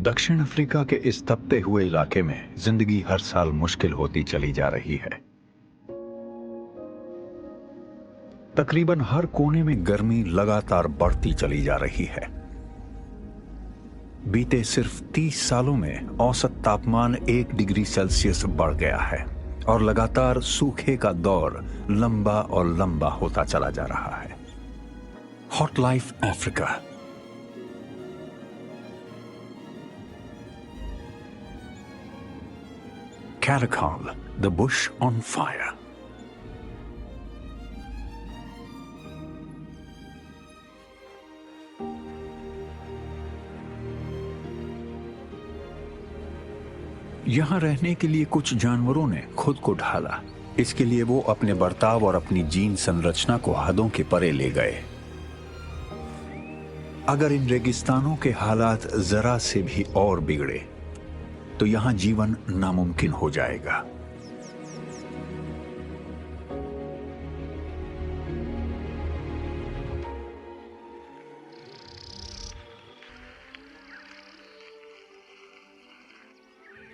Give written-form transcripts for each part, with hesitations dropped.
दक्षिण अफ्रीका के इस तपते हुए इलाके में जिंदगी हर साल मुश्किल होती चली जा रही है। तकरीबन हर कोने में गर्मी लगातार बढ़ती चली जा रही है। बीते सिर्फ 30 सालों में औसत तापमान 1 डिग्री सेल्सियस बढ़ गया है और लगातार सूखे का दौर लंबा और लंबा होता चला जा रहा है। Hot life Africa. Caracal, the bush on fire. यहां रहने के लिए कुछ जानवरों ने खुद को ढाला। इसके लिए वो अपने बर्ताव और अपनी जीन संरचना को हदों के परे ले गए। अगर इन रेगिस्तानों के हालात जरा से भी और बिगड़े तो यहां जीवन नामुमकिन हो जाएगा।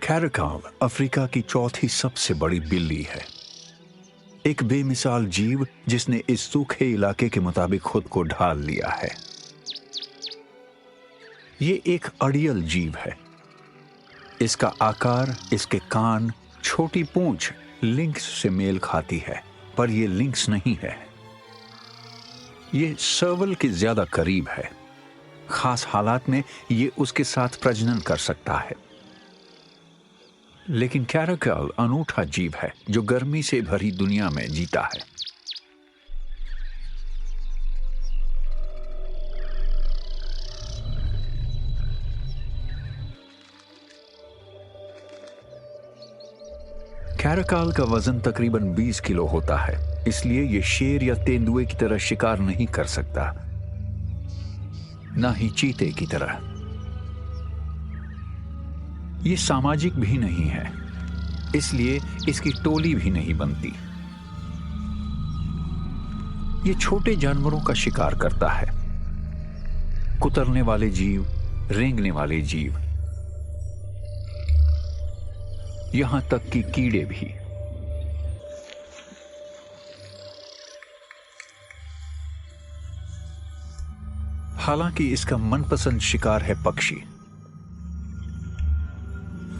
कैरकाल अफ्रीका की चौथी सबसे बड़ी बिल्ली है। एक बेमिसाल जीव जिसने इस सूखे इलाके के मुताबिक खुद को ढाल लिया है। ये एक अड़ियल जीव है। इसका आकार, इसके कान, छोटी पूंछ लिंक्स से मेल खाती है, पर यह लिंक्स नहीं है। यह सर्वल के ज्यादा करीब है। खास हालात में यह उसके साथ प्रजनन कर सकता है। लेकिन कैरकाल अनूठा जीव है जो गर्मी से भरी दुनिया में जीता है। कैरकाल का वजन तकरीबन 20 किलो होता है, इसलिए यह शेर या तेंदुए की तरह शिकार नहीं कर सकता, ना ही चीते की तरह। यह सामाजिक भी नहीं है, इसलिए इसकी टोली भी नहीं बनती। यह छोटे जानवरों का शिकार करता है, कुतरने वाले जीव, रेंगने वाले जीव, यहां तक कि कीड़े भी। हालांकि इसका मनपसंद शिकार है पक्षी।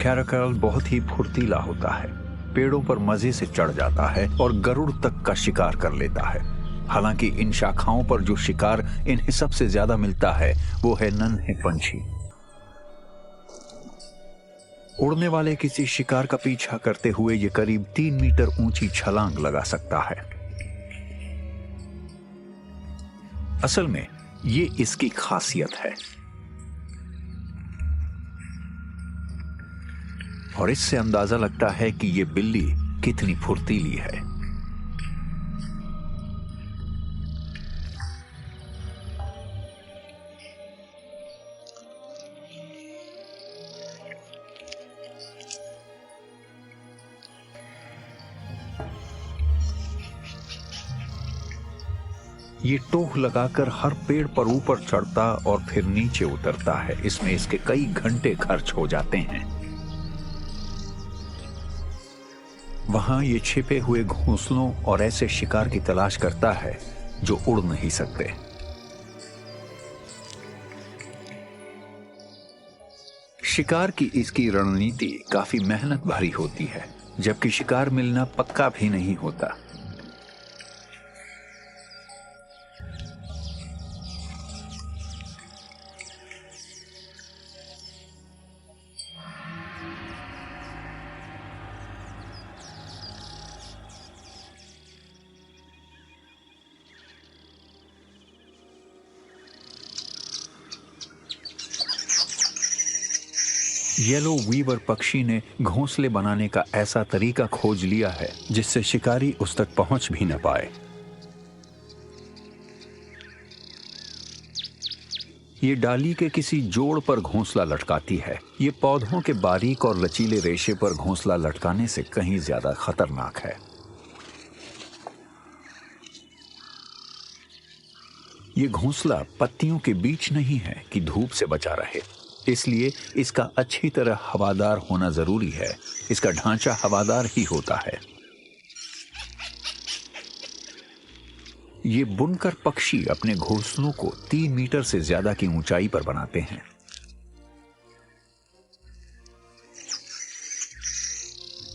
कैरकाल बहुत ही फुर्तीला होता है, पेड़ों पर मजे से चढ़ जाता है और गरुड़ तक का शिकार कर लेता है। हालांकि इन शाखाओं पर जो शिकार इन्हें सबसे ज्यादा मिलता है वो है नन्हे पंछी। उड़ने वाले किसी शिकार का पीछा करते हुए ये करीब 3 मीटर ऊंची छलांग लगा सकता है। असल में ये इसकी खासियत है और इससे अंदाजा लगता है कि ये बिल्ली कितनी फुर्तीली है। ये टोह लगाकर हर पेड़ पर ऊपर चढ़ता और फिर नीचे उतरता है। इसमें इसके कई घंटे खर्च हो जाते हैं। वहां ये छिपे हुए घोंसलों और ऐसे शिकार की तलाश करता है जो उड़ नहीं सकते। शिकार की इसकी रणनीति काफी मेहनत भरी होती है, जबकि शिकार मिलना पक्का भी नहीं होता। येलो वीवर पक्षी ने घोंसले बनाने का ऐसा तरीका खोज लिया है जिससे शिकारी उस तक पहुंच भी न पाए। ये डाली के किसी जोड़ पर घोंसला लटकाती है। ये पौधों के बारीक और लचीले रेशे पर घोंसला लटकाने से कहीं ज्यादा खतरनाक है। ये घोंसला पत्तियों के बीच नहीं है कि धूप से बचा रहे। इसलिए इसका अच्छी तरह हवादार होना जरूरी है। इसका ढांचा हवादार ही होता है। ये बुनकर पक्षी अपने घोंसलों को 3 मीटर से ज्यादा की ऊंचाई पर बनाते हैं।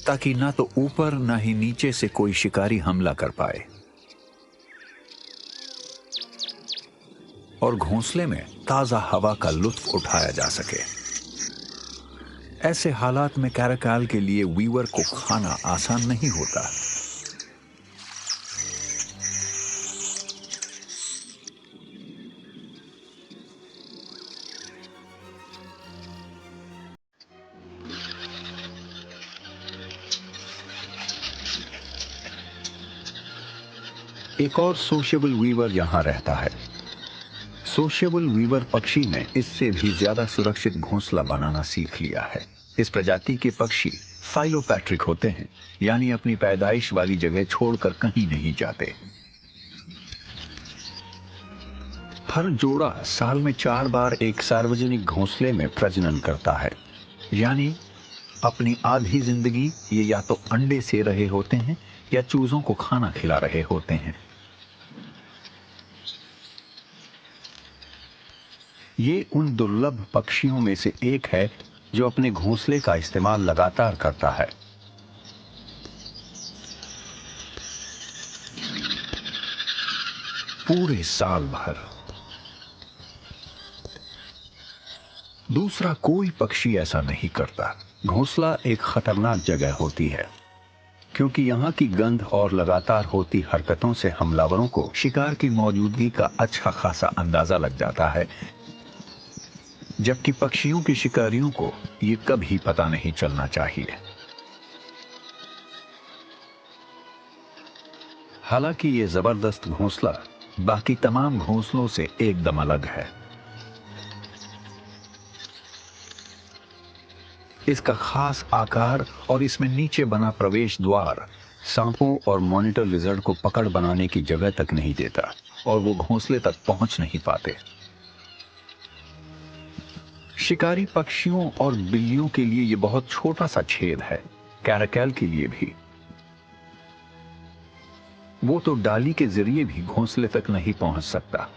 ताकि ना तो ऊपर ना ही नीचे से कोई शिकारी हमला कर पाए और घोंसले में ताजा हवा का लुत्फ उठाया जा सके। ऐसे हालात में कैरकाल के लिए वीवर को खाना आसान नहीं होता। एक और सोशिएबल वीवर यहां रहता है। सोशिएबल वीवर पक्षी ने इससे भी ज्यादा सुरक्षित घोंसला बनाना सीख लिया है। इस प्रजाति के पक्षी फाइलोपैट्रिक होते हैं, यानी अपनी पैदाइश वाली जगह छोड़कर कहीं नहीं जाते। हर जोड़ा साल में 4 बार एक सार्वजनिक घोंसले में प्रजनन करता है, यानी अपनी आधी जिंदगी ये या तो अंडे से रहे होते हैं या चूजों को खाना खिला रहे होते हैं। ये उन दुर्लभ पक्षियों में से एक है जो अपने घोंसले का इस्तेमाल लगातार करता है। पूरे साल भर। दूसरा कोई पक्षी ऐसा नहीं करता। घोंसला एक खतरनाक जगह होती है, क्योंकि यहाँ की गंध और लगातार होती हरकतों से हमलावरों को शिकार की मौजूदगी का अच्छा खासा अंदाजा लग जाता है, जबकि पक्षियों के शिकारियों को ये कभी पता नहीं चलना चाहिए। हालांकि ये जबरदस्त घोंसला बाकी तमाम घोंसलों से एकदम अलग है। इसका खास आकार और इसमें नीचे बना प्रवेश द्वार सांपों और मॉनिटर लिजर्ड को पकड़ बनाने की जगह तक नहीं देता और वो घोंसले तक पहुंच नहीं पाते। शिकारी पक्षियों और बिल्लियों के लिए यह बहुत छोटा सा छेद है। कैरकल के लिए भी। वो तो डाली के जरिए भी घोंसले तक नहीं पहुंच सकता।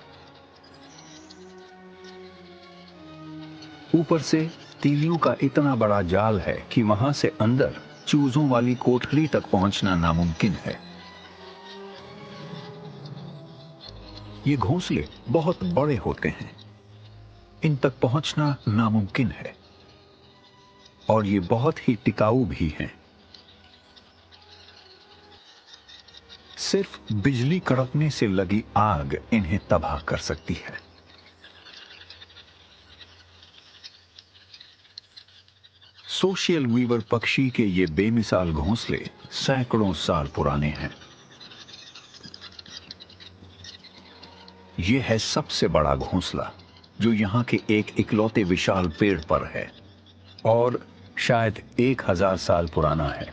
ऊपर से तीलियों का इतना बड़ा जाल है कि वहां से अंदर चूजों वाली कोठरी तक पहुंचना नामुमकिन है। ये घोंसले बहुत बड़े होते हैं, इन तक पहुंचना नामुमकिन है और ये बहुत ही टिकाऊ भी हैं। सिर्फ बिजली कड़कने से लगी आग इन्हें तबाह कर सकती है। सोशियल वीवर पक्षी के ये बेमिसाल घोंसले सैकड़ों साल पुराने हैं। ये है सबसे बड़ा घोंसला जो यहां के एक इकलौते विशाल पेड़ पर है और शायद 1000 साल पुराना है।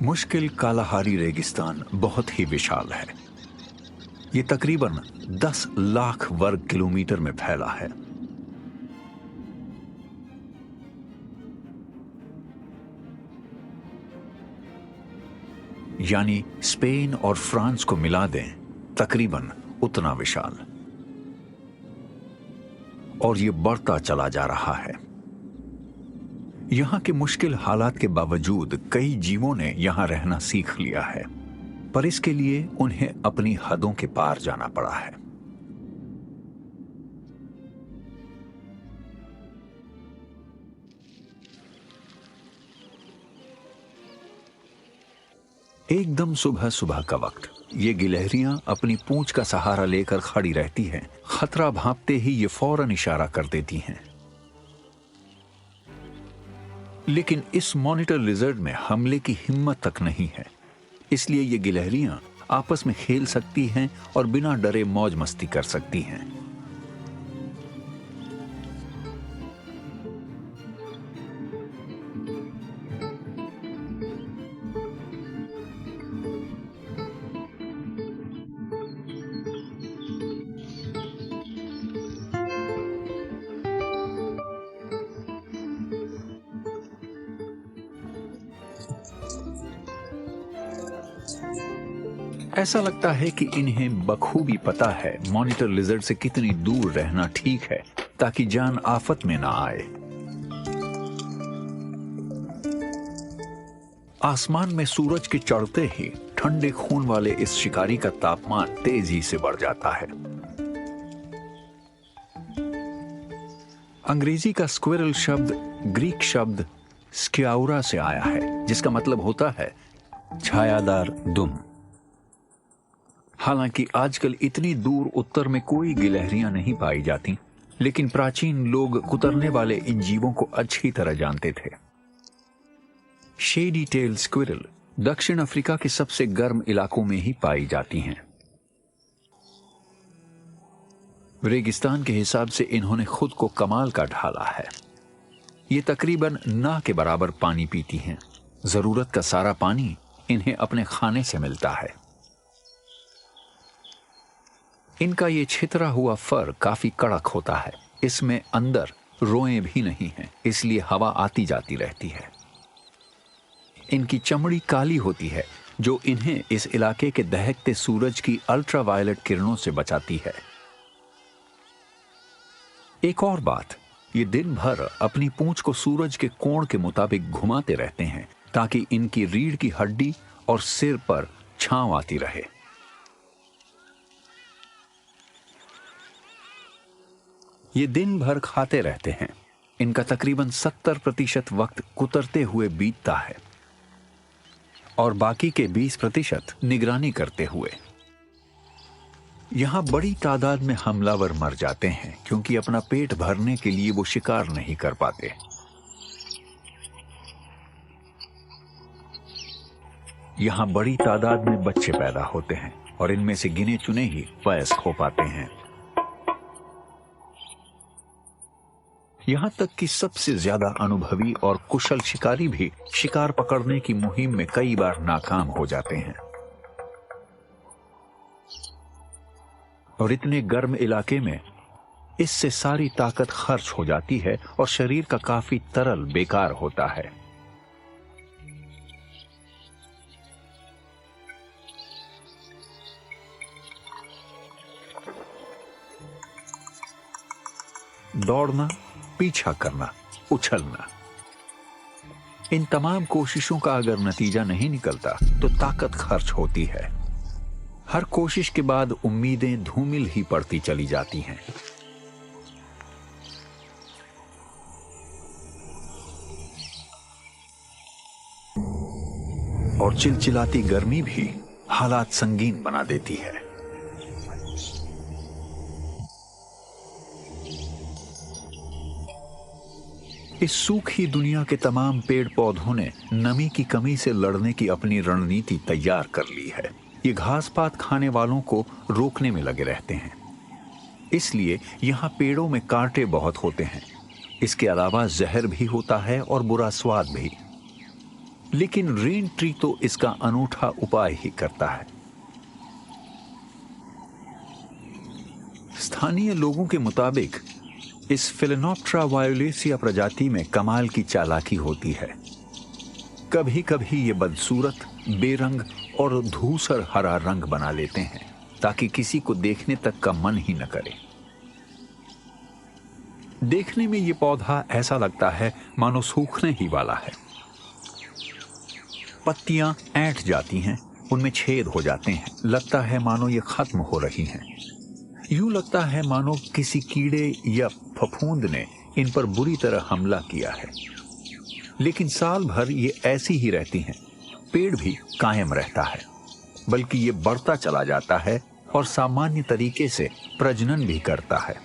मुश्किल कालाहारी रेगिस्तान बहुत ही विशाल है। ये तकरीबन 10 लाख वर्ग किलोमीटर में फैला है। यानी स्पेन और फ्रांस को मिला दें तकरीबन उतना विशाल। और ये बढ़ता चला जा रहा है। यहां के मुश्किल हालात के बावजूद कई जीवों ने यहां रहना सीख लिया है, पर इसके लिए उन्हें अपनी हदों के पार जाना पड़ा है। एकदम सुबह सुबह का वक्त ये गिलहरियां अपनी पूंछ का सहारा लेकर खड़ी रहती हैं। खतरा भांपते ही ये फौरन इशारा कर देती हैं। लेकिन इस मॉनिटर लिजर्ड में हमले की हिम्मत तक नहीं है, इसलिए ये गिलहरियां आपस में खेल सकती हैं और बिना डरे मौज मस्ती कर सकती हैं। ऐसा लगता है कि इन्हें बखूबी पता है मॉनिटर लिजर्ड से कितनी दूर रहना ठीक है ताकि जान आफत में ना आए। आसमान में सूरज के चढ़ते ही ठंडे खून वाले इस शिकारी का तापमान तेजी से बढ़ जाता है। अंग्रेजी का स्क्विरल शब्द ग्रीक शब्द स्क्याउरा से आया है, जिसका मतलब होता है छायादार दुम। हालांकि आजकल इतनी दूर उत्तर में कोई गिलहरियां नहीं पाई जाती, लेकिन प्राचीन लोग कुतरने वाले इन जीवों को अच्छी तरह जानते थे। शेडी टेल स्क्विरल दक्षिण अफ्रीका के सबसे गर्म इलाकों में ही पाई जाती हैं। रेगिस्तान के हिसाब से इन्होंने खुद को कमाल का ढाला है। ये तकरीबन ना के बराबर पानी पीती हैं। जरूरत का सारा पानी इन्हें अपने खाने से मिलता है। इनका ये छितरा हुआ फर काफी कड़क होता है। इसमें अंदर रोएं भी नहीं हैं, इसलिए हवा आती जाती रहती है। इनकी चमड़ी काली होती है, जो इन्हें इस इलाके के दहकते सूरज की अल्ट्रावायलेट किरणों से बचाती है। एक और बात, ये दिन भर अपनी पूंछ को सूरज के कोण के मुताबिक घुमाते रहते हैं ताकि इनकी रीढ़ की हड्डी और सिर पर छांव आती रहे। ये दिन भर खाते रहते हैं। इनका तकरीबन 70% वक्त कुतरते हुए बीतता है और बाकी के 20% निगरानी करते हुए। यहां बड़ी तादाद में हमलावर मर जाते हैं क्योंकि अपना पेट भरने के लिए वो शिकार नहीं कर पाते। यहां बड़ी तादाद में बच्चे पैदा होते हैं और इनमें से गिने चुने ही वयस्क हो पाते हैं। यहां तक कि सबसे ज्यादा अनुभवी और कुशल शिकारी भी शिकार पकड़ने की मुहिम में कई बार नाकाम हो जाते हैं। और इतने गर्म इलाके में इससे सारी ताकत खर्च हो जाती है और शरीर का काफी तरल बेकार होता है। दौड़ना, पीछा करना, उछलना, इन तमाम कोशिशों का अगर नतीजा नहीं निकलता तो ताकत खर्च होती है। हर कोशिश के बाद उम्मीदें धूमिल ही पड़ती चली जाती हैं। और चिलचिलाती गर्मी भी हालात संगीन बना देती है। इस सूखी दुनिया के तमाम पेड़ पौधों ने नमी की कमी से लड़ने की अपनी रणनीति तैयार कर ली है। ये घास पात खाने वालों को रोकने में लगे रहते हैं, इसलिए यहाँ पेड़ों में कांटे बहुत होते हैं। इसके अलावा जहर भी होता है और बुरा स्वाद भी। लेकिन रेन ट्री तो इसका अनूठा उपाय ही करता है। स्थानीय लोगों के मुताबिक इस फिलेनोप्टेरा वायोलेसिया प्रजाति में कमाल की चालाकी होती है। कभी कभी ये बदसूरत, बेरंग और धूसर हरा रंग बना लेते हैं ताकि किसी को देखने तक का मन ही न करे। देखने में ये पौधा ऐसा लगता है मानो सूखने ही वाला है। पत्तियां ऐंठ जाती हैं, उनमें छेद हो जाते हैं, लगता है मानो ये खत्म हो रही हैं। यूं लगता है मानो किसी कीड़े या फफूंद ने इन पर बुरी तरह हमला किया है। लेकिन साल भर ये ऐसी ही रहती हैं। पेड़ भी कायम रहता है, बल्कि ये बढ़ता चला जाता है और सामान्य तरीके से प्रजनन भी करता है।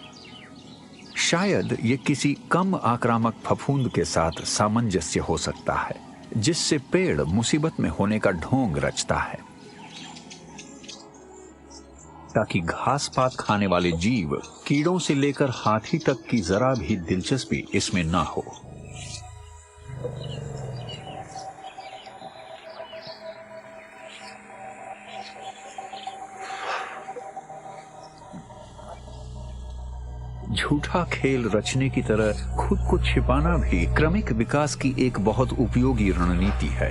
शायद ये किसी कम आक्रामक फफूंद के साथ सामंजस्य हो सकता है, जिससे पेड़ मुसीबत में होने का ढोंग रचता है ताकि घास पात खाने वाले जीव, कीड़ों से लेकर हाथी तक की जरा भी दिलचस्पी इसमें ना हो। झूठा खेल रचने की तरह खुद को छिपाना भी क्रमिक विकास की एक बहुत उपयोगी रणनीति है।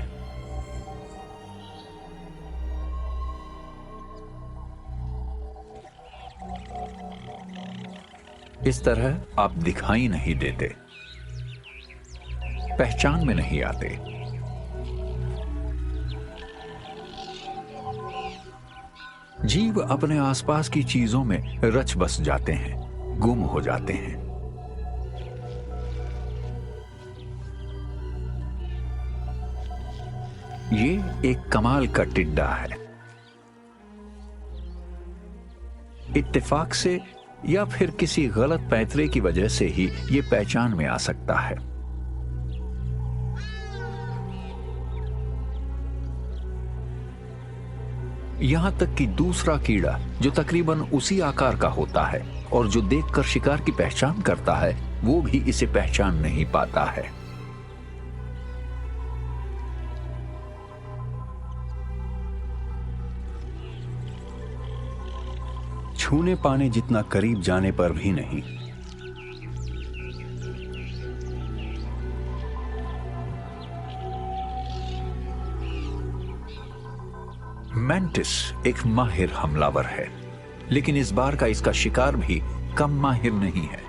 इस तरह आप दिखाई नहीं देते, पहचान में नहीं आते। जीव अपने आसपास की चीजों में रच बस जाते हैं, गुम हो जाते हैं। ये एक कमाल का टिड्डा है। इत्तेफाक से या फिर किसी गलत पैंतरे की वजह से ही ये पहचान में आ सकता है। यहां तक कि दूसरा कीड़ा जो तकरीबन उसी आकार का होता है और जो देखकर शिकार की पहचान करता है, वो भी इसे पहचान नहीं पाता है। छूने पाने जितना करीब जाने पर भी नहीं। मैंटिस एक माहिर हमलावर है, लेकिन इस बार का इसका शिकार भी कम माहिर नहीं है।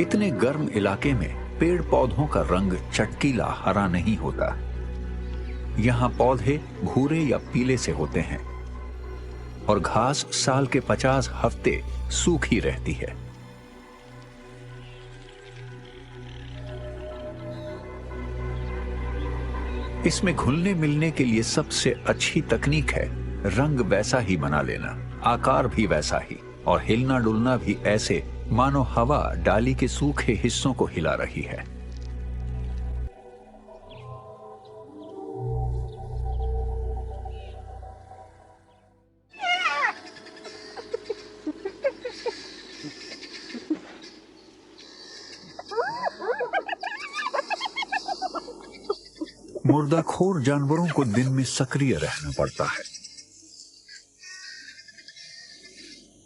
इतने गर्म इलाके में पेड़ पौधों का रंग चटकीला हरा नहीं होता। यहां पौधे भूरे या पीले से होते हैं और घास साल के 50 हफ्ते सूखी रहती है। इसमें घुलने मिलने के लिए सबसे अच्छी तकनीक है रंग वैसा ही बना लेना, आकार भी वैसा ही, और हिलना डुलना भी ऐसे मानो हवा डाली के सूखे हिस्सों को हिला रही है। मुर्दाखोर जानवरों को दिन में सक्रिय रहना पड़ता है।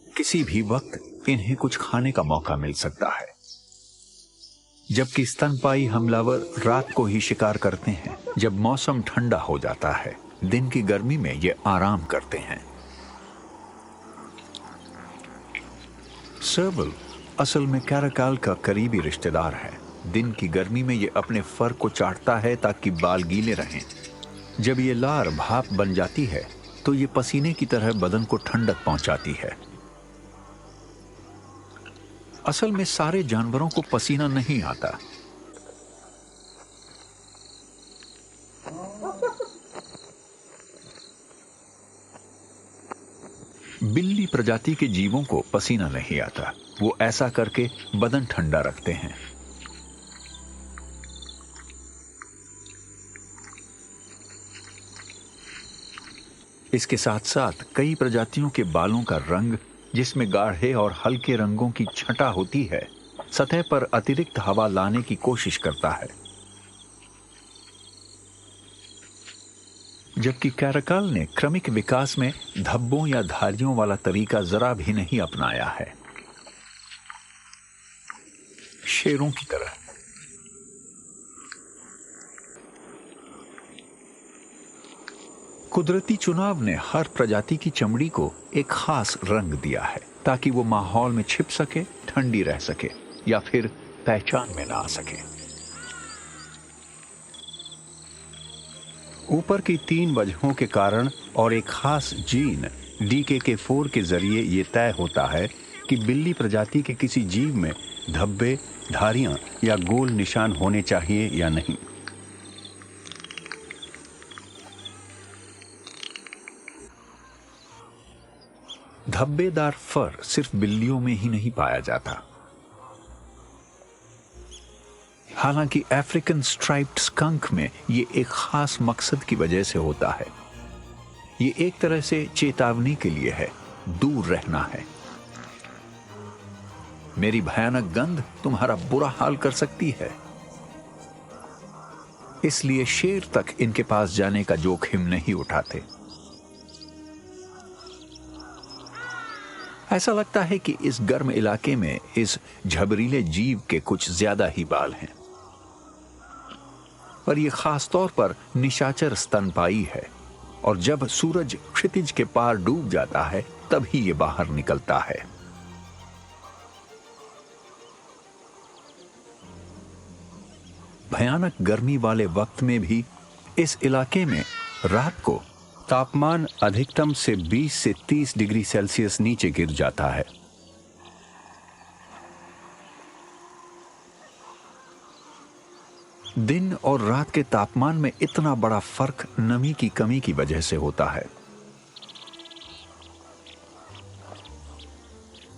किसी भी वक्त इन्हें कुछ खाने का मौका मिल सकता है, जबकि स्तनपायी हमलावर रात को ही शिकार करते हैं जब मौसम ठंडा हो जाता है। दिन की गर्मी में ये आराम करते हैं। सर्वल असल में कैराकाल का करीबी रिश्तेदार है। दिन की गर्मी में ये अपने फर को चाटता है ताकि बाल गीले रहें। जब ये लार भाप बन जाती है तो ये पसीने की तरह बदन को ठंडक पहुंचाती है। असल में सारे जानवरों को पसीना नहीं आता। बिल्ली प्रजाति के जीवों को पसीना नहीं आता। वो ऐसा करके बदन ठंडा रखते हैं। इसके साथ साथ कई प्रजातियों के बालों का रंग, जिसमें गाढ़े और हल्के रंगों की छटा होती है, सतह पर अतिरिक्त हवा लाने की कोशिश करता है। जबकि कैराकाल ने क्रमिक विकास में धब्बों या धारियों वाला तरीका जरा भी नहीं अपनाया है। शेरों की तरह कुदरती चुनाव ने हर प्रजाति की चमड़ी को एक खास रंग दिया है ताकि वो माहौल में छिप सके, ठंडी रह सके या फिर पहचान में ना आ सके। ऊपर की 3 वजहों के कारण और एक खास जीन DKK4 के जरिए ये तय होता है कि बिल्ली प्रजाति के किसी जीव में धब्बे, धारियां या गोल निशान होने चाहिए या नहीं। धब्बेदार फर सिर्फ बिल्लियों में ही नहीं पाया जाता। हालांकि अफ्रीकन स्ट्राइप्ड स्कंक में ये एक खास मकसद की वजह से होता है। ये एक तरह से चेतावनी के लिए है, दूर रहना है। मेरी भयानक गंध तुम्हारा बुरा हाल कर सकती है। इसलिए शेर तक इनके पास जाने का जोखिम नहीं उठाते। ऐसा लगता है कि इस गर्म इलाके में इस झबरीले जीव के कुछ ज्यादा ही बाल हैं। पर यह खास तौर पर निशाचर स्तनपायी है, और जब सूरज क्षितिज के पार डूब जाता है तभी ये बाहर निकलता है। भयानक गर्मी वाले वक्त में भी इस इलाके में रात को तापमान अधिकतम से 20 से 30 डिग्री सेल्सियस नीचे गिर जाता है। दिन और रात के तापमान में इतना बड़ा फर्क नमी की कमी की वजह से होता है।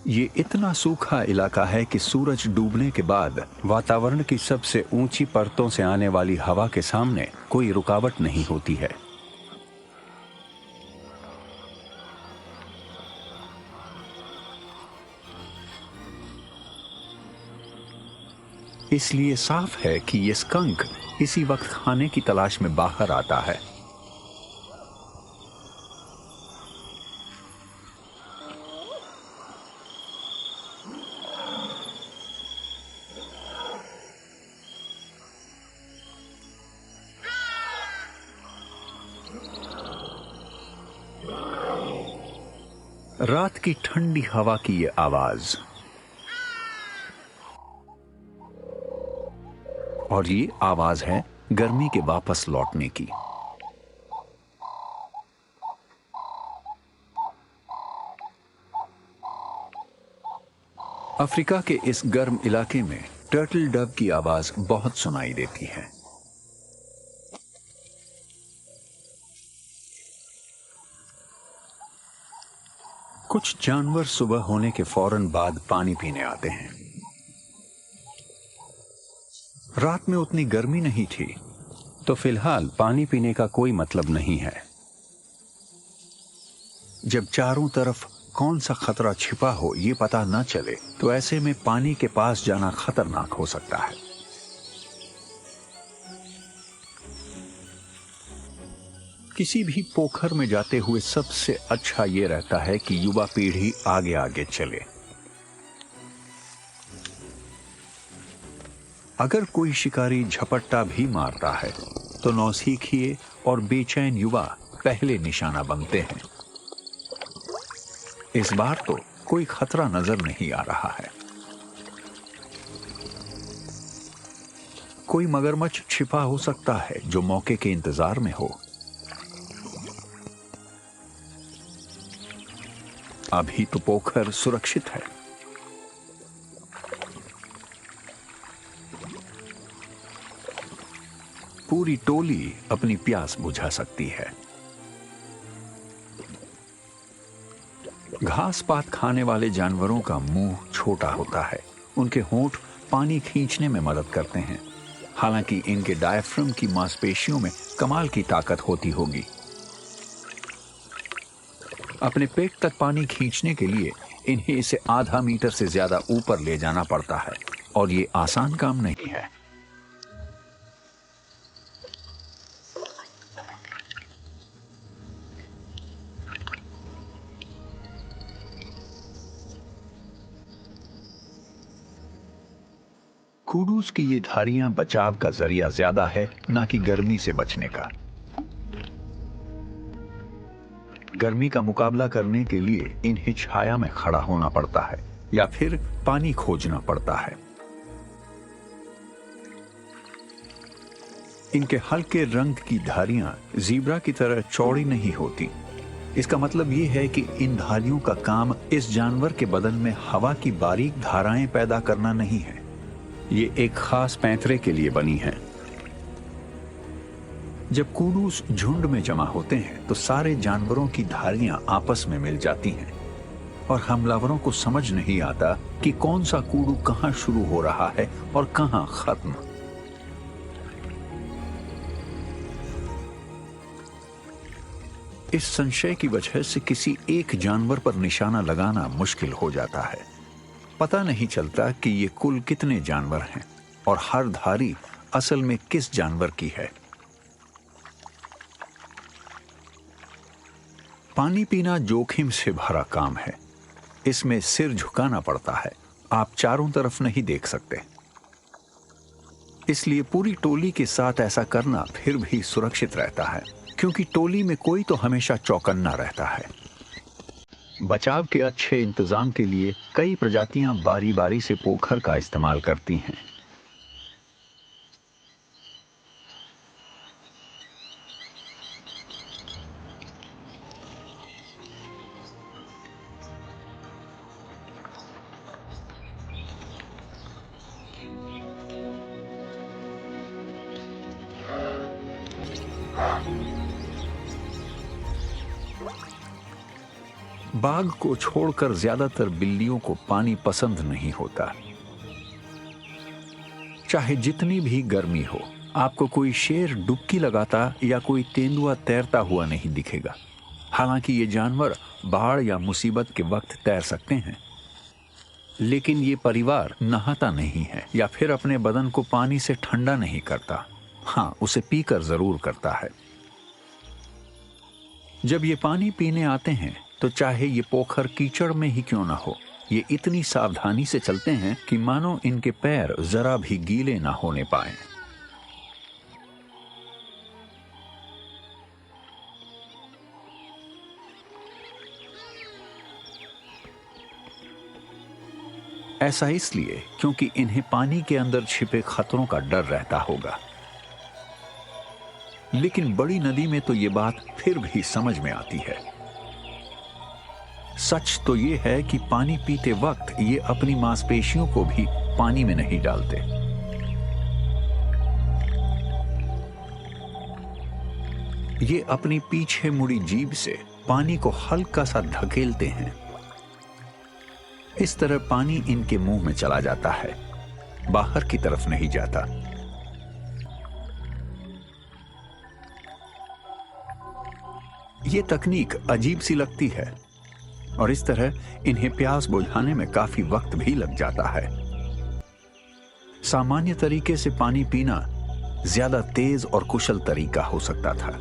ये इतना सूखा इलाका है कि सूरज डूबने के बाद वातावरण की सबसे ऊंची परतों से आने वाली हवा के सामने कोई रुकावट नहीं होती है। इसलिए साफ है कि ये स्कंक इसी वक्त खाने की तलाश में बाहर आता है। रात की ठंडी हवा की ये आवाज, और ये आवाज है गर्मी के वापस लौटने की। अफ्रीका के इस गर्म इलाके में टर्टल डव की आवाज बहुत सुनाई देती है। कुछ जानवर सुबह होने के फौरन बाद पानी पीने आते हैं। रात में उतनी गर्मी नहीं थी, तो फिलहाल पानी पीने का कोई मतलब नहीं है। जब चारों तरफ कौन सा खतरा छिपा हो ये पता न चले, तो ऐसे में पानी के पास जाना खतरनाक हो सकता है। किसी भी पोखर में जाते हुए सबसे अच्छा ये रहता है कि युवा पीढ़ी आगे आगे चले। अगर कोई शिकारी झपट्टा भी मारता है तो नौसिखिए और बेचैन युवा पहले निशाना बनते हैं। इस बार तो कोई खतरा नजर नहीं आ रहा है। कोई मगरमच्छ छिपा हो सकता है जो मौके के इंतजार में हो। अभी तो पोखर सुरक्षित है। पूरी टोली अपनी प्यास बुझा सकती है। घास पात खाने वाले जानवरों का मुंह छोटा होता है। उनके होंठ पानी खींचने में मदद करते हैं। हालांकि इनके डायफ्राम की मांसपेशियों में कमाल की ताकत होती होगी। अपने पेट तक पानी खींचने के लिए इन्हें इसे आधा मीटर से ज्यादा ऊपर ले जाना पड़ता है, और ये आसान काम नहीं है। कूडूस की ये धारियां बचाव का जरिया ज्यादा है, ना कि गर्मी से बचने का। गर्मी का मुकाबला करने के लिए इन्हें छाया में खड़ा होना पड़ता है या फिर पानी खोजना पड़ता है। इनके हल्के रंग की धारियां ज़ीब्रा की तरह चौड़ी नहीं होती। इसका मतलब यह है कि इन धारियों का काम इस जानवर के बदन में हवा की बारीक धाराएं पैदा करना नहीं है। ये एक खास पैंतरे के लिए बनी है। जब कूडूस झुंड में जमा होते हैं तो सारे जानवरों की धारियां आपस में मिल जाती हैं, और हमलावरों को समझ नहीं आता कि कौन सा कूडू कहां शुरू हो रहा है और कहां खत्म। इस संशय की वजह से किसी एक जानवर पर निशाना लगाना मुश्किल हो जाता है। पता नहीं चलता कि ये कुल कितने जानवर हैं और हर धारी असल में किस जानवर की है। पानी पीना जोखिम से भरा काम है। इसमें सिर झुकाना पड़ता है। आप चारों तरफ नहीं देख सकते। इसलिए पूरी टोली के साथ ऐसा करना फिर भी सुरक्षित रहता है, क्योंकि टोली में कोई तो हमेशा चौकन्ना रहता है। बचाव के अच्छे इंतजाम के लिए कई प्रजातियां बारी बारी से पोखर का इस्तेमाल करती हैं। बाघ को छोड़कर ज्यादातर बिल्लियों को पानी पसंद नहीं होता। चाहे जितनी भी गर्मी हो, आपको कोई शेर डुबकी लगाता या कोई तेंदुआ तैरता हुआ नहीं दिखेगा। हालांकि ये जानवर बाढ़ या मुसीबत के वक्त तैर सकते हैं, लेकिन ये परिवार नहाता नहीं है या फिर अपने बदन को पानी से ठंडा नहीं करता। हाँ, उसे पीकर जरूर करता है। जब ये पानी पीने आते हैं तो चाहे ये पोखर कीचड़ में ही क्यों ना हो, ये इतनी सावधानी से चलते हैं कि मानो इनके पैर जरा भी गीले ना होने पाए। ऐसा इसलिए क्योंकि इन्हें पानी के अंदर छिपे खतरों का डर रहता होगा। लेकिन बड़ी नदी में तो ये बात फिर भी समझ में आती है। सच तो ये है कि पानी पीते वक्त ये अपनी मांसपेशियों को भी पानी में नहीं डालते। ये अपनी पीछे मुड़ी जीभ से पानी को हल्का सा धकेलते हैं। इस तरह पानी इनके मुंह में चला जाता है, बाहर की तरफ नहीं जाता। ये तकनीक अजीब सी लगती है और इस तरह इन्हें प्यास बुझाने में काफी वक्त भी लग जाता है। सामान्य तरीके से पानी पीना ज्यादा तेज और कुशल तरीका हो सकता था।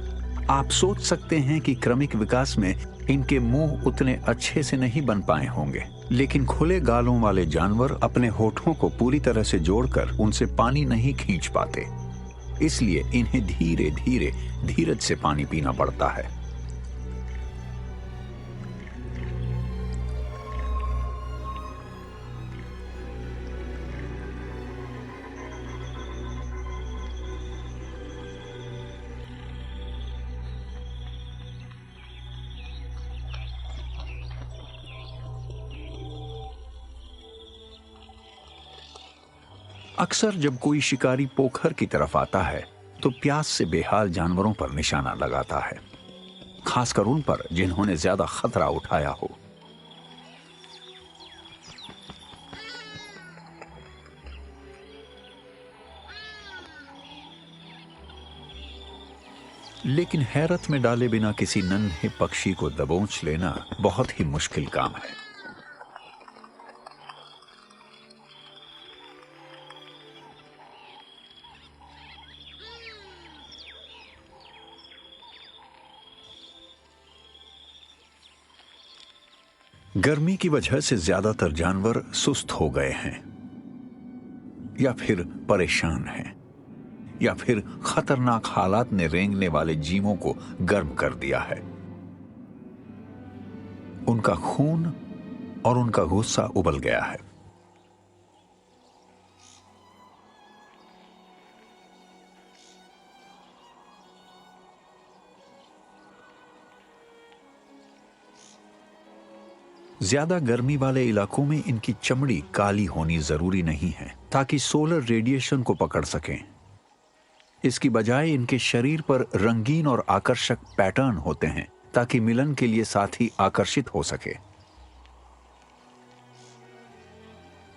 आप सोच सकते हैं कि क्रमिक विकास में इनके मुंह उतने अच्छे से नहीं बन पाए होंगे, लेकिन खुले गालों वाले जानवर अपने होठों को पूरी तरह से जोड़कर उनसे पानी नहीं खींच पाते। इसलिए इन्हें धीरे धीरे धीरज से पानी पीना पड़ता है। अक्सर जब कोई शिकारी पोखर की तरफ आता है तो प्यास से बेहाल जानवरों पर निशाना लगाता है, खासकर उन पर जिन्होंने ज्यादा खतरा उठाया हो। लेकिन हैरत में डाले बिना किसी नन्हे पक्षी को दबोच लेना बहुत ही मुश्किल काम है। गर्मी की वजह से ज्यादातर जानवर सुस्त हो गए हैं, या फिर परेशान हैं, या फिर खतरनाक हालात ने रेंगने वाले जीवों को गर्म कर दिया है। उनका खून और उनका गुस्सा उबल गया है। ज्यादा गर्मी वाले इलाकों में इनकी चमड़ी काली होनी जरूरी नहीं है ताकि सोलर रेडिएशन को पकड़ सकें। इसकी बजाय इनके शरीर पर रंगीन और आकर्षक पैटर्न होते हैं ताकि मिलन के लिए साथी आकर्षित हो सके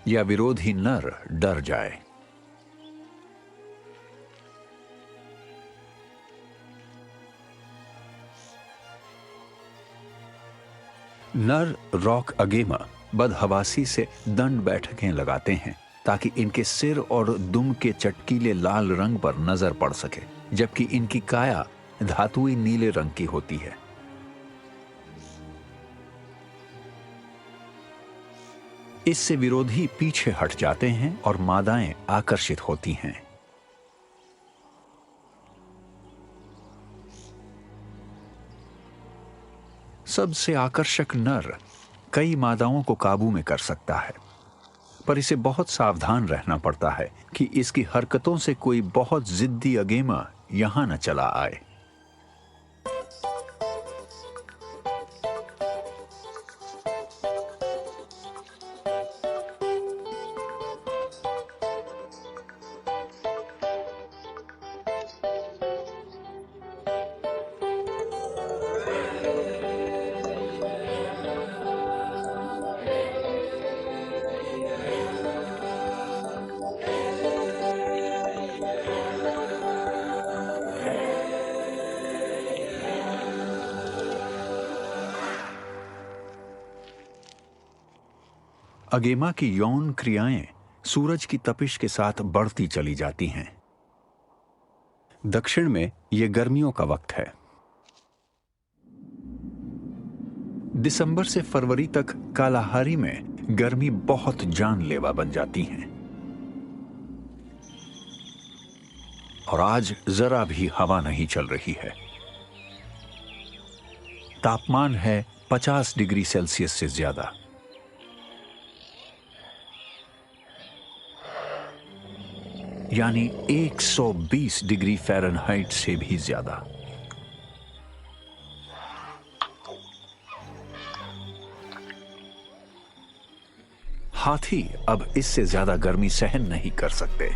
या विरोधी नर डर जाए। नर रॉक अगेमा बदहवासी से दंड बैठकें लगाते हैं ताकि इनके सिर और दुम के चटकीले लाल रंग पर नजर पड़ सके, जबकि इनकी काया धातुई नीले रंग की होती है। इससे विरोधी पीछे हट जाते हैं और मादाएं आकर्षित होती हैं। सबसे आकर्षक नर कई मादाओं को काबू में कर सकता है, पर इसे बहुत सावधान रहना पड़ता है कि इसकी हरकतों से कोई बहुत जिद्दी अगेमा यहां न चला आए। अगेमा की यौन क्रियाएं सूरज की तपिश के साथ बढ़ती चली जाती हैं। दक्षिण में यह गर्मियों का वक्त है। दिसंबर से फरवरी तक कालाहारी में गर्मी बहुत जानलेवा बन जाती है और आज जरा भी हवा नहीं चल रही है। तापमान है 50 डिग्री सेल्सियस से ज्यादा। यानी 120 डिग्री फ़ारेनहाइट से भी ज्यादा। हाथी अब इससे ज्यादा गर्मी सहन नहीं कर सकते।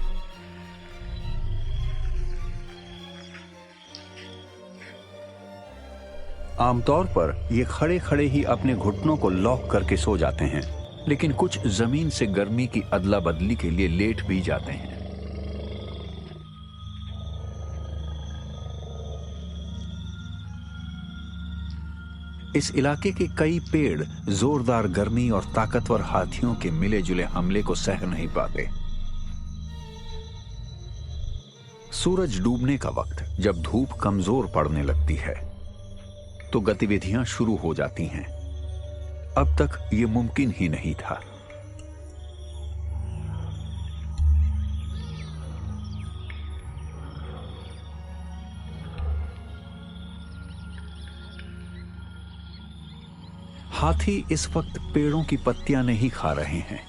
आमतौर पर ये खड़े खड़े ही अपने घुटनों को लॉक करके सो जाते हैं, लेकिन कुछ जमीन से गर्मी की अदला बदली के लिए लेट भी जाते हैं। इस इलाके के कई पेड़ जोरदार गर्मी और ताकतवर हाथियों के मिले जुले हमले को सह नहीं पाते। सूरज डूबने का वक्त जब धूप कमजोर पड़ने लगती है तो गतिविधियां शुरू हो जाती हैं। अब तक यह मुमकिन ही नहीं था। हाथी इस वक्त पेड़ों की पत्तियां नहीं खा रहे हैं।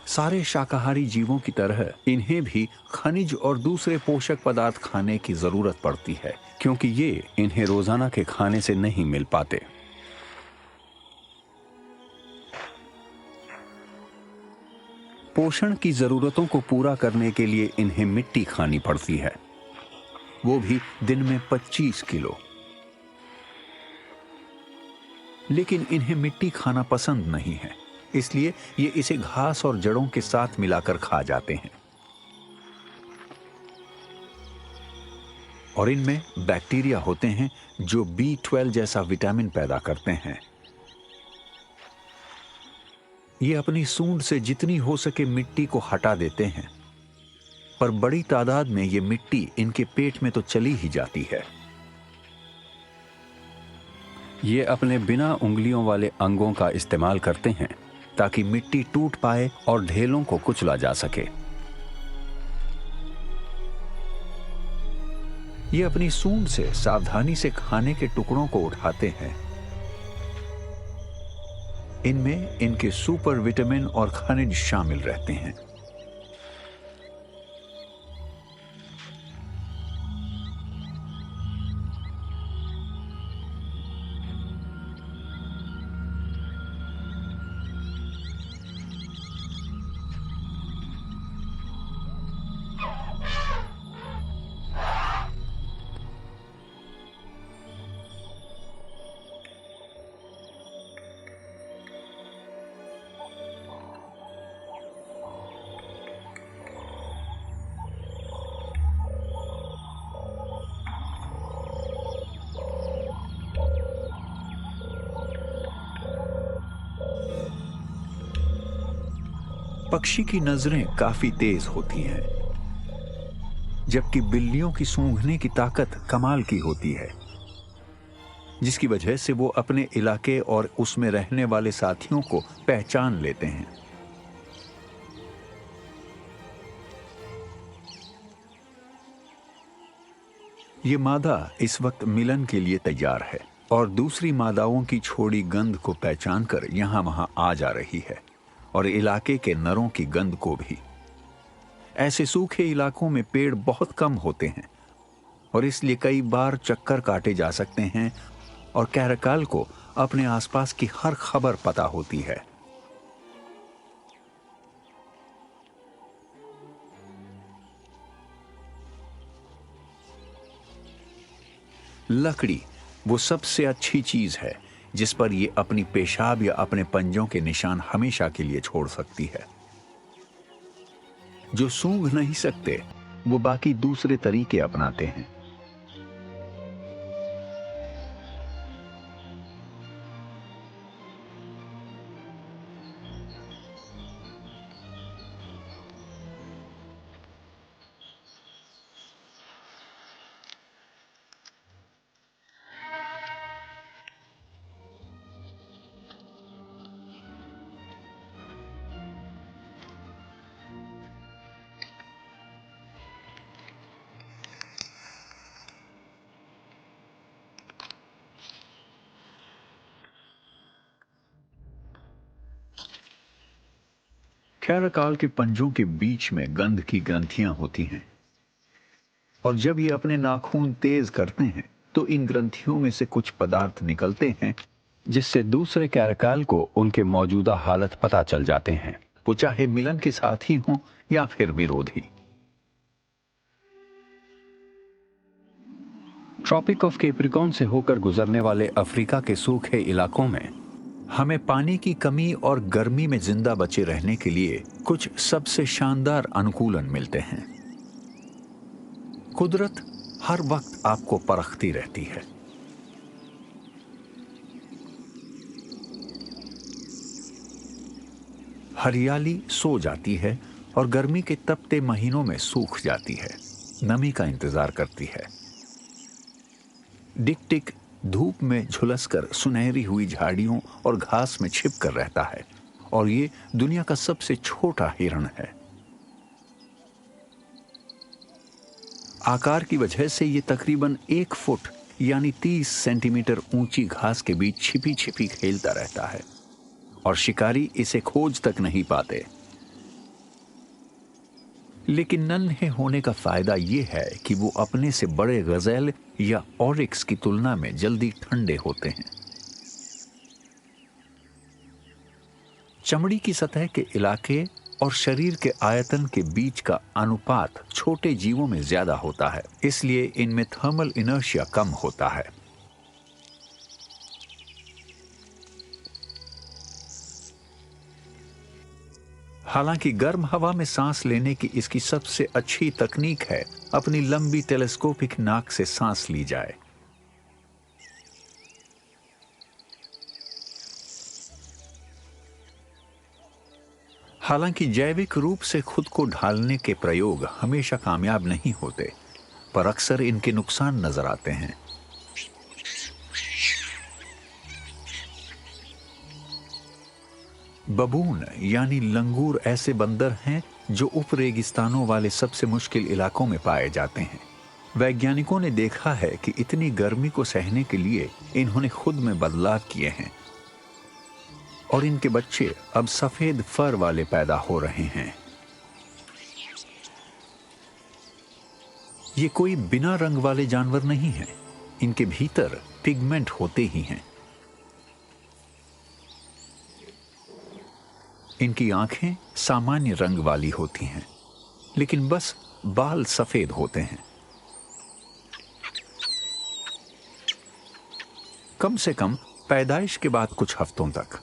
सारे शाकाहारी जीवों की तरह इन्हें भी खनिज और दूसरे पोषक पदार्थ खाने की जरूरत पड़ती है, क्योंकि ये इन्हें रोजाना के खाने से नहीं मिल पाते। पोषण की जरूरतों को पूरा करने के लिए इन्हें मिट्टी खानी पड़ती है, वो भी दिन में 25 किलो। लेकिन इन्हें मिट्टी खाना पसंद नहीं है, इसलिए ये इसे घास और जड़ों के साथ मिलाकर खा जाते हैं। और इनमें बैक्टीरिया होते हैं जो B12 जैसा विटामिन पैदा करते हैं। ये अपनी सूंड से जितनी हो सके मिट्टी को हटा देते हैं, पर बड़ी तादाद में ये मिट्टी इनके पेट में तो चली ही जाती है। ये अपने बिना उंगलियों वाले अंगों का इस्तेमाल करते हैं ताकि मिट्टी टूट पाए और ढेलों को कुचला जा सके। ये अपनी सूंड से सावधानी से खाने के टुकड़ों को उठाते हैं। इनमें इनके सुपर विटामिन और खनिज शामिल रहते हैं। पक्षी की नजरें काफी तेज होती हैं, जबकि बिल्लियों की सूंघने की ताकत कमाल की होती है, जिसकी वजह से वो अपने इलाके और उसमें रहने वाले साथियों को पहचान लेते हैं। ये मादा इस वक्त मिलन के लिए तैयार है और दूसरी मादाओं की छोड़ी गंध को पहचान कर यहां वहां आ जा रही है, और इलाके के नरों की गंध को भी। ऐसे सूखे इलाकों में पेड़ बहुत कम होते हैं और इसलिए कई बार चक्कर काटे जा सकते हैं, और कैरकाल को अपने आसपास की हर खबर पता होती है। लकड़ी वो सबसे अच्छी चीज है जिस पर ये अपनी पेशाब या अपने पंजों के निशान हमेशा के लिए छोड़ सकती है। जो सूंघ नहीं सकते वो बाकी दूसरे तरीके अपनाते हैं। कैरकाल के पंजों के बीच में गंध की ग्रंथियां होती हैं, और जब ये अपने नाखून तेज करते हैं तो इन ग्रंथियों में से कुछ पदार्थ निकलते हैं जिससे दूसरे कैरकाल को उनके मौजूदा हालत पता चल जाते हैं, वो चाहे मिलन के साथी हों या फिर विरोधी। ट्रॉपिक ऑफ कैप्रिकॉर्न से होकर गुजरने वाले अफ्रीका के सूखे इलाकों में हमें पानी की कमी और गर्मी में जिंदा बचे रहने के लिए कुछ सबसे शानदार अनुकूलन मिलते हैं। कुदरत हर वक्त आपको परखती रहती है। हरियाली सो जाती है और गर्मी के तपते महीनों में सूख जाती है, नमी का इंतजार करती है। टिक-टिक धूप में झुलसकर सुनहरी हुई झाड़ियों और घास में छिप कर रहता है, और ये दुनिया का सबसे छोटा हिरण है। आकार की वजह से ये तकरीबन 1 फुट यानी 30 सेंटीमीटर ऊंची घास के बीच छिपी छिपी खेलता रहता है, और शिकारी इसे खोज तक नहीं पाते। लेकिन नन्हे होने का फायदा यह है कि वो अपने से बड़े गजेल या ऑरिक्स की तुलना में जल्दी ठंडे होते हैं। चमड़ी की सतह के इलाके और शरीर के आयतन के बीच का अनुपात छोटे जीवों में ज्यादा होता है, इसलिए इनमें थर्मल इनर्शिया कम होता है। हालांकि गर्म हवा में सांस लेने की इसकी सबसे अच्छी तकनीक है अपनी लंबी टेलीस्कोपिक नाक से सांस ली जाए। हालांकि जैविक रूप से खुद को ढालने के प्रयोग हमेशा कामयाब नहीं होते, पर अक्सर इनके नुकसान नजर आते हैं। बबून यानी लंगूर ऐसे बंदर हैं जो उप रेगिस्तानों वाले सबसे मुश्किल इलाकों में पाए जाते हैं। वैज्ञानिकों ने देखा है कि इतनी गर्मी को सहने के लिए इन्होंने खुद में बदलाव किए हैं, और इनके बच्चे अब सफेद फर वाले पैदा हो रहे हैं। ये कोई बिना रंग वाले जानवर नहीं हैं, इनके भीतर पिगमेंट होते ही हैं। इनकी आंखें सामान्य रंग वाली होती हैं, लेकिन बस बाल सफेद होते हैं। कम से कम पैदाइश के बाद कुछ हफ्तों तक।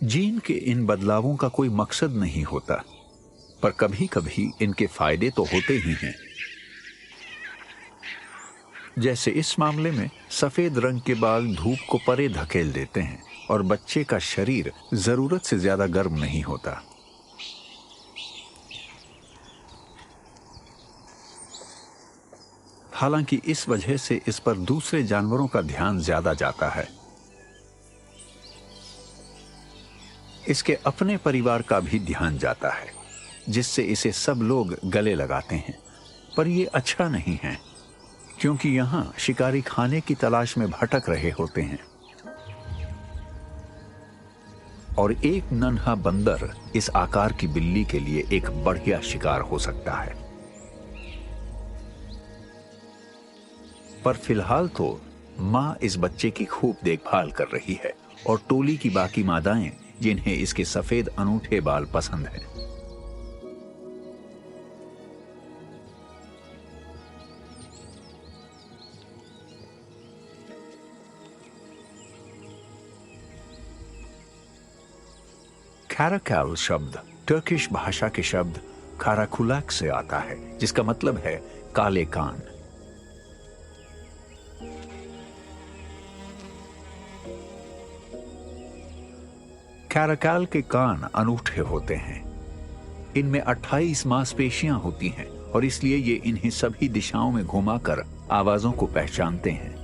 जीन के इन बदलावों का कोई मकसद नहीं होता, पर कभी कभी इनके फायदे तो होते ही हैं। जैसे इस मामले में सफेद रंग के बाल धूप को परे धकेल देते हैं और बच्चे का शरीर जरूरत से ज्यादा गर्म नहीं होता। हालांकि इस वजह से इस पर दूसरे जानवरों का ध्यान ज्यादा जाता है। इसके अपने परिवार का भी ध्यान जाता है, जिससे इसे सब लोग गले लगाते हैं, पर यह अच्छा नहीं है, क्योंकि यहाँ शिकारी खाने की तलाश में भटक रहे होते हैं और एक नन्हा बंदर इस आकार की बिल्ली के लिए एक बढ़िया शिकार हो सकता है। पर फिलहाल तो मां इस बच्चे की खूब देखभाल कर रही है और टोली की बाकी मादाएं जिन्हें इसके सफेद अनूठे बाल पसंद हैं। कैराकल शब्द टर्किश भाषा के शब्द काराकुलाक से आता है, जिसका मतलब है काले कान। कैराकल के कान अनूठे होते हैं। इनमें 28 मांसपेशियां होती हैं और इसलिए ये इन्हें सभी दिशाओं में घुमाकर आवाजों को पहचानते हैं।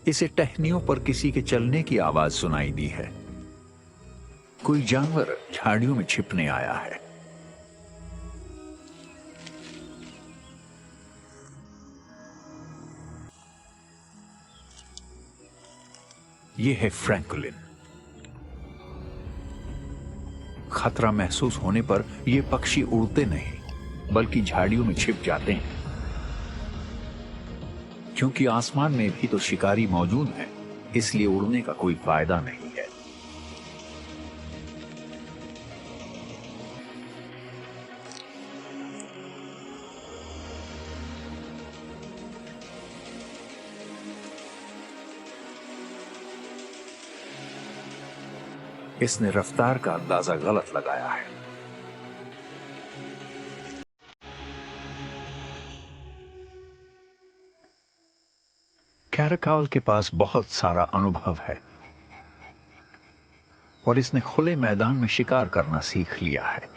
इसे टहनियों पर किसी के चलने की आवाज सुनाई दी है। कोई जानवर झाड़ियों में छिपने आया है। यह है फ्रैंकलिन। खतरा महसूस होने पर यह पक्षी उड़ते नहीं बल्कि झाड़ियों में छिप जाते हैं, क्योंकि आसमान में भी तो शिकारी मौजूद हैं, इसलिए उड़ने का कोई फायदा नहीं है। इसने रफ्तार का अंदाजा गलत लगाया है। कैराकल के पास बहुत सारा अनुभव है और इसने खुले मैदान में शिकार करना सीख लिया है।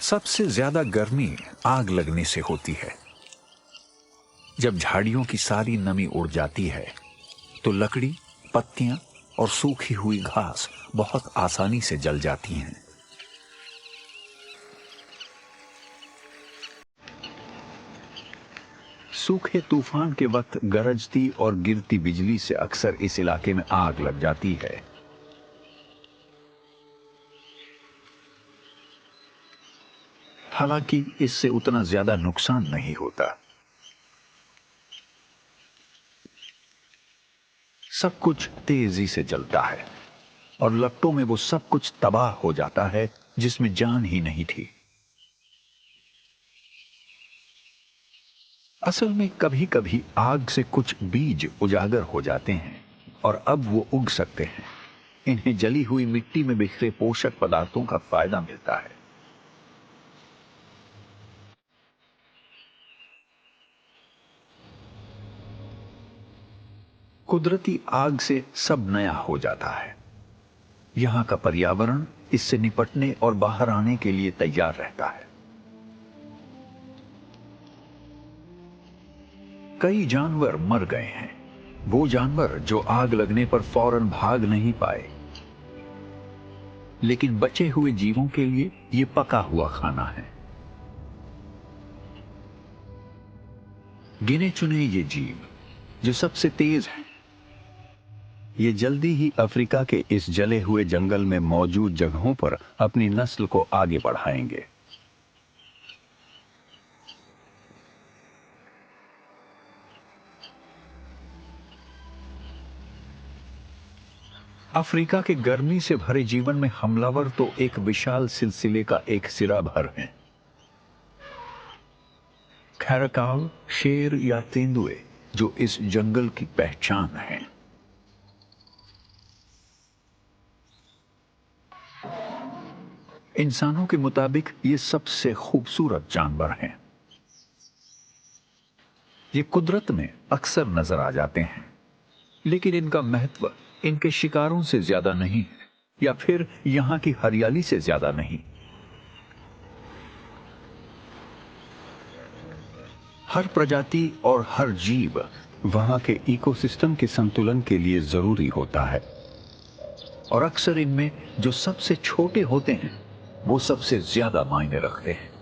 सबसे ज्यादा गर्मी आग लगने से होती है। जब झाड़ियों की सारी नमी उड़ जाती है तो लकड़ी, पत्तियां और सूखी हुई घास बहुत आसानी से जल जाती हैं। सूखे तूफान के वक्त गरजती और गिरती बिजली से अक्सर इस इलाके में आग लग जाती है। हालांकि इससे उतना ज्यादा नुकसान नहीं होता। सब कुछ तेजी से जलता है और लपटों में वो सब कुछ तबाह हो जाता है जिसमें जान ही नहीं थी। असल में कभी कभी आग से कुछ बीज उजागर हो जाते हैं और अब वो उग सकते हैं। इन्हें जली हुई मिट्टी में बिखरे पोषक पदार्थों का फायदा मिलता है। कुदरती आग से सब नया हो जाता है। यहां का पर्यावरण इससे निपटने और बाहर आने के लिए तैयार रहता है। कई जानवर मर गए हैं। वो जानवर जो आग लगने पर फौरन भाग नहीं पाए, लेकिन बचे हुए जीवों के लिए ये पका हुआ खाना है। गिने चुने ये जीव जो सबसे तेज हैं, ये जल्दी ही अफ्रीका के इस जले हुए जंगल में मौजूद जगहों पर अपनी नस्ल को आगे बढ़ाएंगे। अफ्रीका के गर्मी से भरे जीवन में हमलावर तो एक विशाल सिलसिले का एक सिरा भर हैं। कैराकल, शेर या तेंदुए जो इस जंगल की पहचान है। इंसानों के मुताबिक ये सबसे खूबसूरत जानवर हैं। ये कुदरत में अक्सर नजर आ जाते हैं, लेकिन इनका महत्व इनके शिकारों से ज्यादा नहीं है। या फिर यहां की हरियाली से ज्यादा नहीं। हर प्रजाति और हर जीव वहां के इकोसिस्टम के संतुलन के लिए जरूरी होता है। और अक्सर इनमें जो सबसे छोटे होते हैं वो सबसे ज्यादा मायने रखते हैं।